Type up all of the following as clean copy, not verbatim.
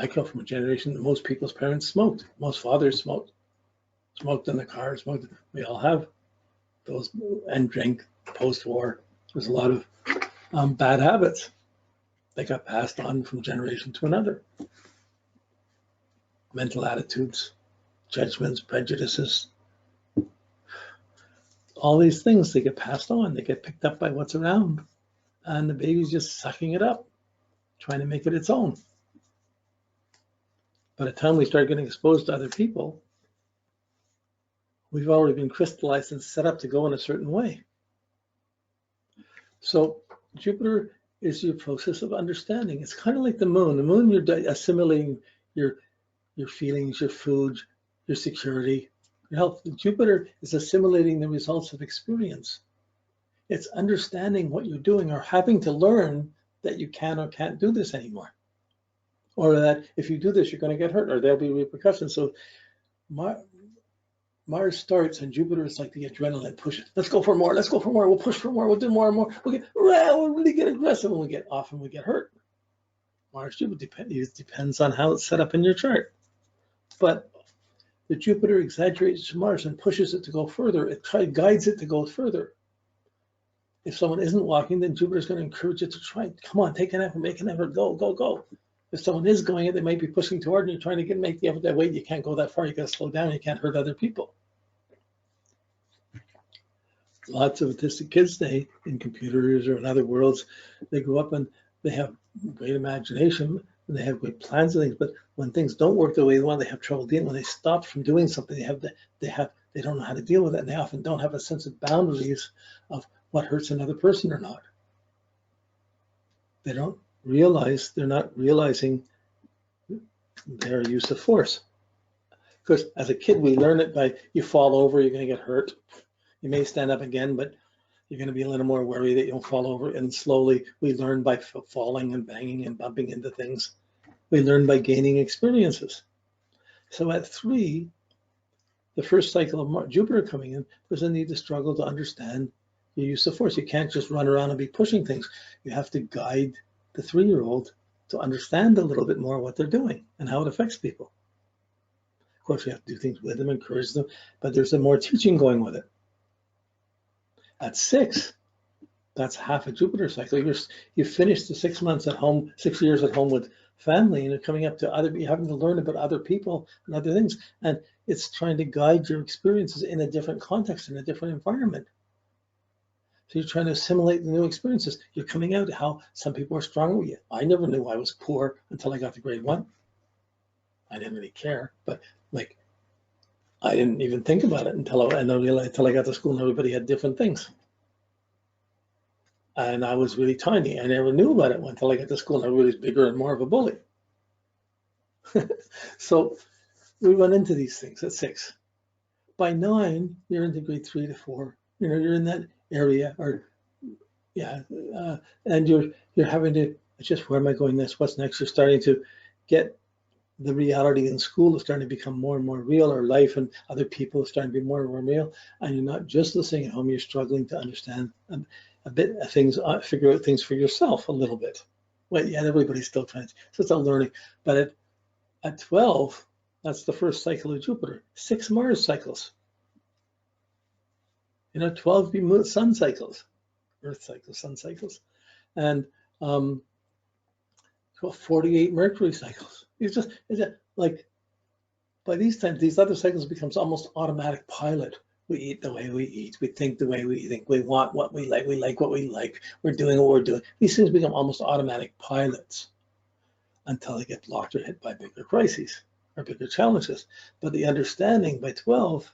I come from a generation that most people's parents smoked. Most fathers smoked in the car, smoked. We all have those, and drank post-war. There's a lot of bad habits that got passed on from generation to another. Mental attitudes, judgments, prejudices, all these things, they get passed on. They get picked up by what's around. And the baby's just sucking it up, trying to make it its own. By the time we start getting exposed to other people, we've already been crystallized and set up to go in a certain way. So Jupiter is your process of understanding. It's kind of like the moon. The moon, you're assimilating your feelings, your food, your security, your health. Jupiter is assimilating the results of experience. It's understanding what you're doing or having to learn that you can or can't do this anymore. Or that if you do this, you're going to get hurt, or there'll be repercussions. So Mars starts, and Jupiter is like the adrenaline push. Let's go for more. Let's go for more. We'll push for more. We'll do more and more. We'll really get aggressive, and we get off, and we get hurt. Mars Jupiter depends on how it's set up in your chart. But the Jupiter exaggerates Mars and pushes it to go further. It guides it to go further. If someone isn't walking, then Jupiter is going to encourage it to try. Come on, take an effort, make an effort, go, go, go. If someone is going it, they might be pushing too hard, and you're trying to make the effort that way. You can't go that far. You got to slow down. You can't hurt other people. Lots of autistic kids today in computers or in other worlds, they grow up and they have great imagination and they have great plans and things. But when things don't work the way they want, they have trouble dealing. When they stop from doing something, they don't know how to deal with it, and they often don't have a sense of boundaries of what hurts another person or not. They're not realizing their use of force. Because as a kid, we learn it by, you fall over, you're going to get hurt. You may stand up again, but you're going to be a little more wary that you don't fall over. And slowly, we learn by falling and banging and bumping into things. We learn by gaining experiences. So at 3, the first cycle of Jupiter coming in, there's a need to struggle to understand your use of force. You can't just run around and be pushing things. You have to guide the 3-year-old to understand a little bit more what they're doing and how it affects people. Of course, you have to do things with them, encourage them, but there's more teaching going with it. At 6, that's half a Jupiter cycle. You finish the 6 months at home, 6 years at home with family, and you're coming up to you're having to learn about other people and other things. And it's trying to guide your experiences in a different context, in a different environment. So you're trying to assimilate the new experiences. You're coming out how some people are stronger with you. I never knew I was poor until I got to grade 1. I didn't really care, but like, I didn't even think about it until I got to school and everybody had different things. And I was really tiny. I never knew about it until I got to school and everybody was bigger and more of a bully. So we run into these things at 6. By 9, you're into grade 3 to 4. You're in that area, and you're having to just, where am I going next? What's next? You're starting to get the reality in school is starting to become more and more real, or life and other people are starting to be more and more real, and you're not just listening at home, you're struggling to understand a bit of things, figure out things for yourself a little bit. Well, yeah, everybody's still trying to, so it's all learning. But at 12, that's the first cycle of Jupiter. 6 Mars cycles. 12 sun cycles, Earth cycles, sun cycles, and 48 Mercury cycles. It's like, by these times, these other cycles becomes almost automatic pilot. We eat the way we eat. We think the way we think. We want what we like. We like what we like. We're doing what we're doing. These things become almost automatic pilots until they get blocked or hit by bigger crises or bigger challenges. But the understanding by 12,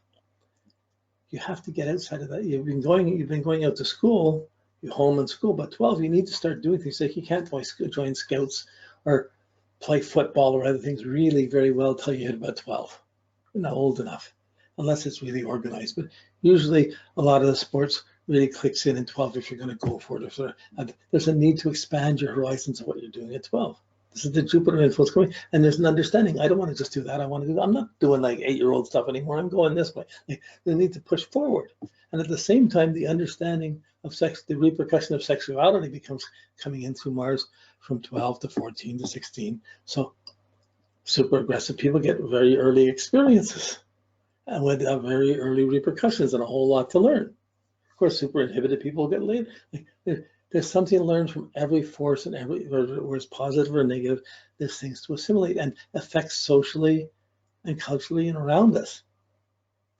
you have to get outside of that. You've been going out to school, you're home and school, but 12, you need to start doing things like you can't join scouts or play football or other things really very well till you hit about 12. You're not old enough, unless it's really organized. But usually a lot of the sports really clicks in 12 if you're going to go for it. There's a need to expand your horizons of what you're doing at 12. This is the Jupiter influence coming, and there's an understanding. I don't want to just do that. I want to do that. I'm not doing like 8-year-old stuff anymore. I'm going this way. Like, they need to push forward. And at the same time, the understanding of sex, the repercussion of sexuality becomes coming in through Mars from 12 to 14 to 16. So Super aggressive people get very early experiences and with very early repercussions and a whole lot to learn. Of course, super inhibited people get late. There's something to learn from every force and every, whether it's positive or negative, there's things to assimilate and affect socially and culturally and around us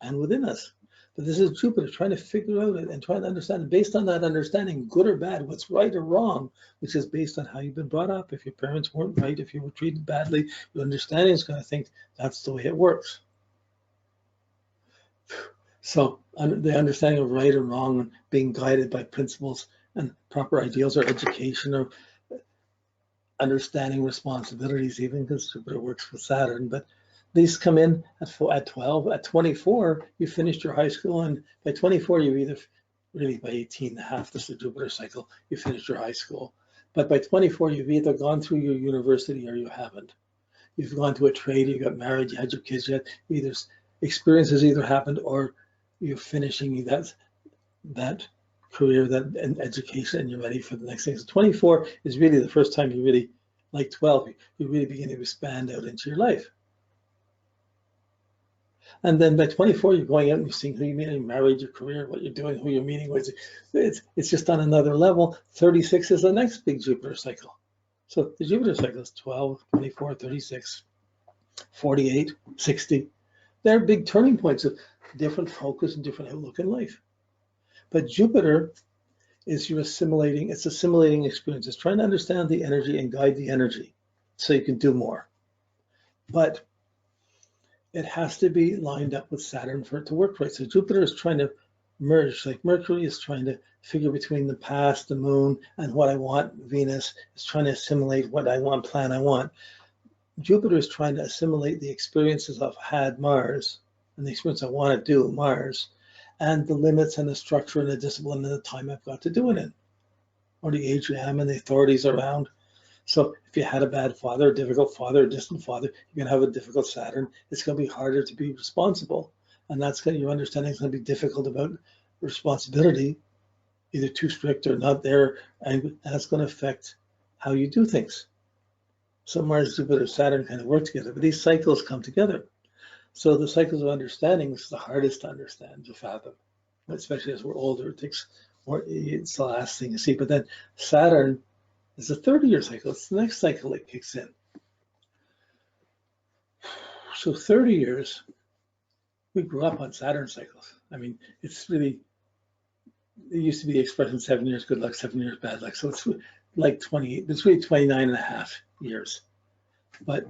and within us. But this is Jupiter trying to figure out it and trying to understand it. Based on that understanding, good or bad, what's right or wrong, which is based on how you've been brought up. If your parents weren't right, if you were treated badly, your understanding is going to think that's the way it works. So the understanding of right and wrong and being guided by principles and proper ideals or education or understanding responsibilities, even because Jupiter works with Saturn, but these come in at 12. At 24, you finished your high school, and by 24, you either, really by 18 and a half, this is the Jupiter cycle, you finished your high school. But by 24, you've either gone through your university or you haven't. You've gone to a trade, you got married, you had your kids, either experiences either happened or you're finishing that career, that education, and you're ready for the next thing. So 24 is really the first time you really, like 12, you really begin to expand out into your life. And then by 24, you're going out and you're seeing who you meet, your marriage, your career, what you're doing, who you're meeting with. It's just on another level. 36 is the next big Jupiter cycle. So the Jupiter cycle is 12, 24, 36, 48, 60. They're big turning points of different focus and different outlook in life. But Jupiter is your assimilating, it's assimilating experience. It's trying to understand the energy and guide the energy so you can do more. But it has to be lined up with Saturn for it to work right. So Jupiter is trying to merge, like Mercury is trying to figure between the past, the moon, and what I want. Venus is trying to assimilate what I want, plan I want. Jupiter is trying to assimilate the experiences I've had, Mars, and the experience I want to do, Mars, and the limits and the structure and the discipline and the time I've got to do it in, or the age I am and the authorities around. So if you had a bad father, a difficult father, a distant father, you're going to have a difficult Saturn. It's going to be harder to be responsible. And that's going to, your understanding is going to be difficult about responsibility, either too strict or not there. And that's going to affect how you do things. So Mars, Jupiter, Saturn kind of work together, but these cycles come together. So the cycles of understanding is the hardest to understand, to fathom, especially as we're older. It takes more, it's the last thing to see. But then Saturn is a 30-year cycle. It's the next cycle that kicks in. So 30 years, we grew up on Saturn cycles. I mean, it's really, it used to be the expression 7 years good luck, 7 years bad luck. So it's like 28, it's really 29 and a half years. But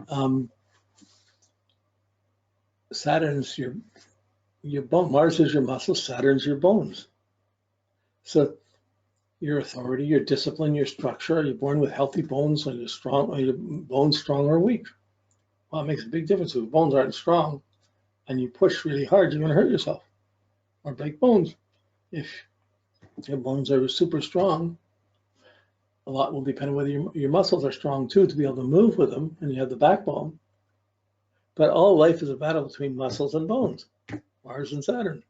Saturn's your bone, Mars is your muscles, Saturn's your bones. So your authority, your discipline, your structure, are you born with healthy bones, or you're strong, or your bones strong or weak? Well, it makes a big difference. If your bones aren't strong and you push really hard, you're going to hurt yourself or break bones. If your bones are super strong, a lot will depend on whether your muscles are strong too, to be able to move with them, and you have the backbone. But all life is a battle between muscles and bones, Mars and Saturn.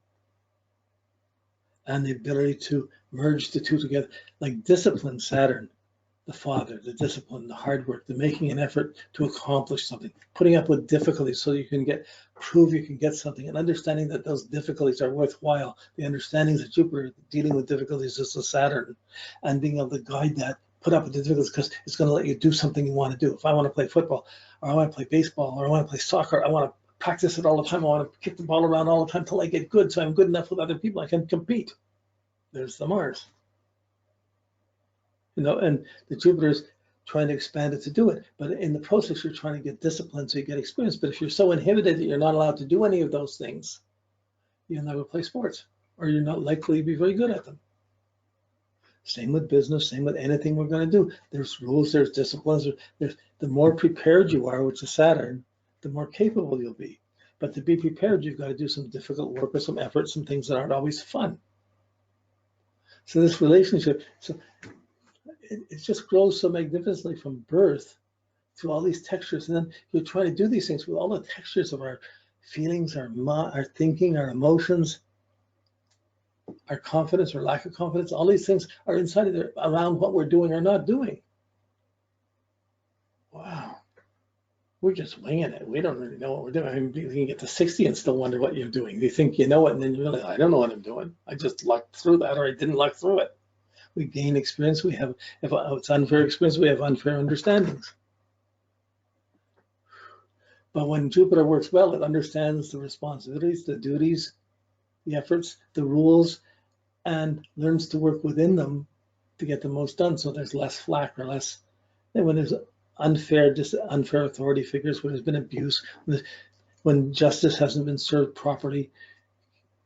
And the ability to merge the two together, like discipline, Saturn, the father, the discipline, the hard work, the making an effort to accomplish something, putting up with difficulties so you can prove you can get something, and understanding that those difficulties are worthwhile. The understanding that Jupiter dealing with difficulties is the Saturn, and being able to guide that, put up with the difficulties, because it's going to let you do something you want to do. If I want to play football, or I want to play baseball, or I want to play soccer, I want to practice it all the time. I want to kick the ball around all the time till I get good, so I'm good enough with other people. I can compete. There's the Mars. And the Jupiter's trying to expand it to do it. But in the process, you're trying to get discipline so you get experience. But if you're so inhibited that you're not allowed to do any of those things, you'll never play sports, or you're not likely to be very good at them. Same with business, same with anything we're going to do. There's rules, there's disciplines. The more prepared you are, which is Saturn, the more capable you'll be. But to be prepared, you've got to do some difficult work or some effort, some things that aren't always fun. So this relationship, it just grows so magnificently from birth to all these textures. And then you're trying to do these things with all the textures of our feelings, our thinking, our emotions, our confidence or lack of confidence. All these things are inside of there around what we're doing or not doing. Wow. we're just winging it. We don't really know what we're doing. I mean, you can get to 60 and still wonder what you're doing. You think you know it, and then you realize, I don't know what I'm doing. I just lucked through that, or I didn't luck through it. We gain experience. We have, if it's unfair experience, we have unfair understandings. But when Jupiter works well, it understands the responsibilities, the duties, the efforts, the rules, and learns to work within them to get the most done. So there's less flack or less, and when there's unfair authority figures, when there's been abuse, when justice hasn't been served properly,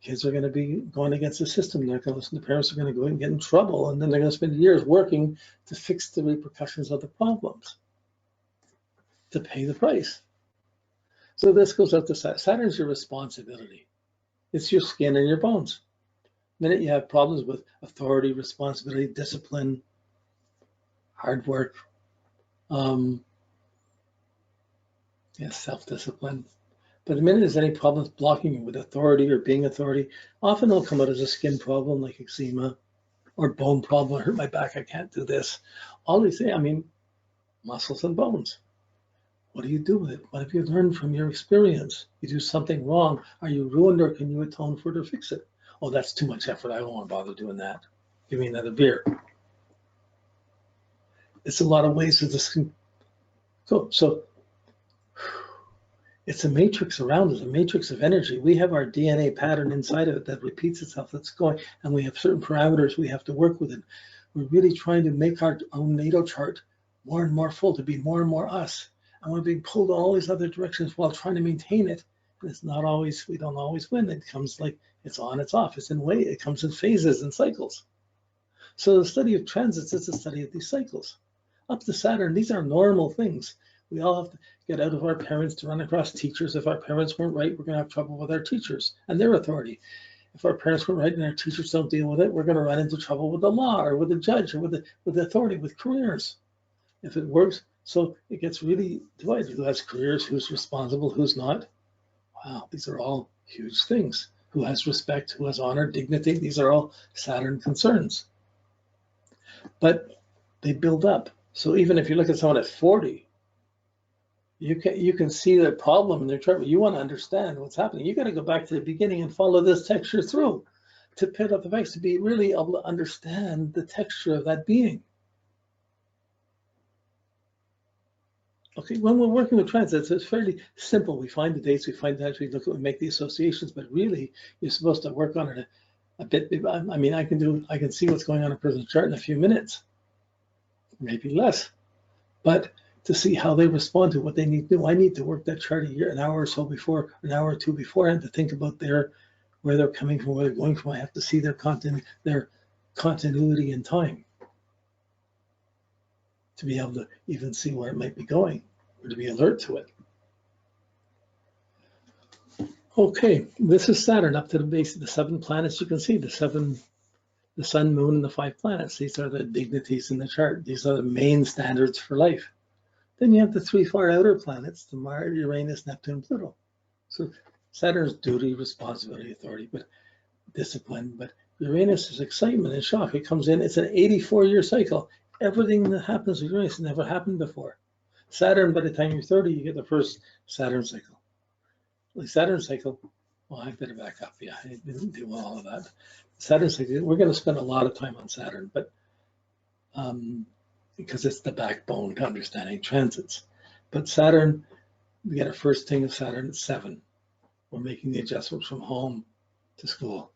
kids are going to be going against the system. They're going to listen. The parents are going to go and get in trouble, and then they're going to spend years working to fix the repercussions of the problems, to pay the price. So this goes out to Saturn. Saturn's your responsibility. It's your skin and your bones. The minute you have problems with authority, responsibility, discipline, hard work, self-discipline. But the minute there's any problems blocking you with authority or being authority, often they'll come out as a skin problem like eczema or bone problem. I hurt my back, I can't do this. All these things, I mean, muscles and bones. What do you do with it? What have you learned from your experience? You do something wrong. Are you ruined, or can you atone for it or fix it? Oh, that's too much effort. I don't want to bother doing that. Give me another beer. It's a lot of ways of this. So it's a matrix around us, a matrix of energy. We have our DNA pattern inside of it that repeats itself, that's going, and we have certain parameters we have to work with it. We're really trying to make our own natal chart more and more full, to be more and more us. And we're being pulled all these other directions while trying to maintain it. And it's not always, we don't always win. It comes like, it's on, it's off, it's in way, it comes in phases and cycles. So the study of transits is the study of these cycles. Up to Saturn, these are normal things. We all have to get out of our parents to run across teachers. If our parents weren't right, we're going to have trouble with our teachers and their authority. If our parents weren't right and our teachers don't deal with it, we're going to run into trouble with the law or with the judge or with the authority, with careers. If it works, so it gets really divided. Who has careers, who's responsible, who's not. Wow, these are all huge things. Who has respect, who has honor, dignity. These are all Saturn concerns. But they build up. So even if you look at someone at 40, you can see the problem in their chart, but you want to understand what's happening. You got to go back to the beginning and follow this texture through to pit up the facts, to be really able to understand the texture of that being. Okay, when we're working with transits, it's fairly simple. We find the dates, we find the times, we look at, we make the associations, but really you're supposed to work on it a bit. I mean, I can see what's going on in a person's chart in a few minutes, maybe less, but to see how they respond to what they need to do, I need to work that chart an hour or so before, an hour or two beforehand, to think about where they're coming from, where they're going from. I have to see their continuity in time to be able to even see where it might be going, or to be alert to it. Okay, this is Saturn up to the base of the 7 planets. You can see the sun, moon, and the 5 planets. These are the dignities in the chart. These are the main standards for life. Then you have the 3 far outer planets, the Mars, Uranus, Neptune, Pluto. So Saturn's duty, responsibility, authority, but discipline. But Uranus is excitement and shock. It comes in, it's an 84-year cycle. Everything that happens with Uranus never happened before. Saturn, by the time you're 30, you get the first Saturn cycle. The Saturn cycle, well, I better back up. Yeah, I didn't do all of that. Saturn cycle, we're going to spend a lot of time on Saturn, but because it's the backbone to understanding transits. But Saturn, we get our first thing of Saturn at 7. We're making the adjustment from home to school.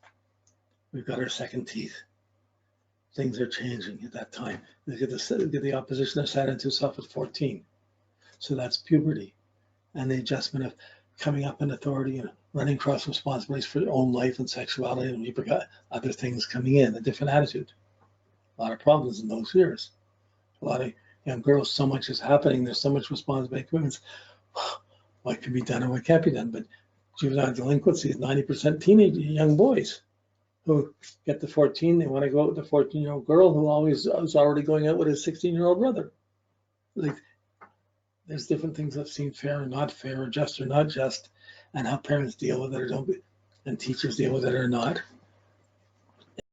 We've got our second teeth. Things are changing at that time. We get the opposition of Saturn to itself at 14. So that's puberty and the adjustment of coming up in authority and running across responsibilities for your own life and sexuality, and you've got other things coming in, a different attitude. A lot of problems in those years. A lot of young girls, so much is happening, there's so much responsibility. Women's, what can be done and what can't be done. But juvenile delinquency is 90% teenage young boys who get to 14, they want to go out with a 14-year-old girl who always is already going out with his 16-year-old brother. Like, there's different things that seem fair and not fair, or just or not just, and how parents deal with it or don't, and teachers deal with it or not.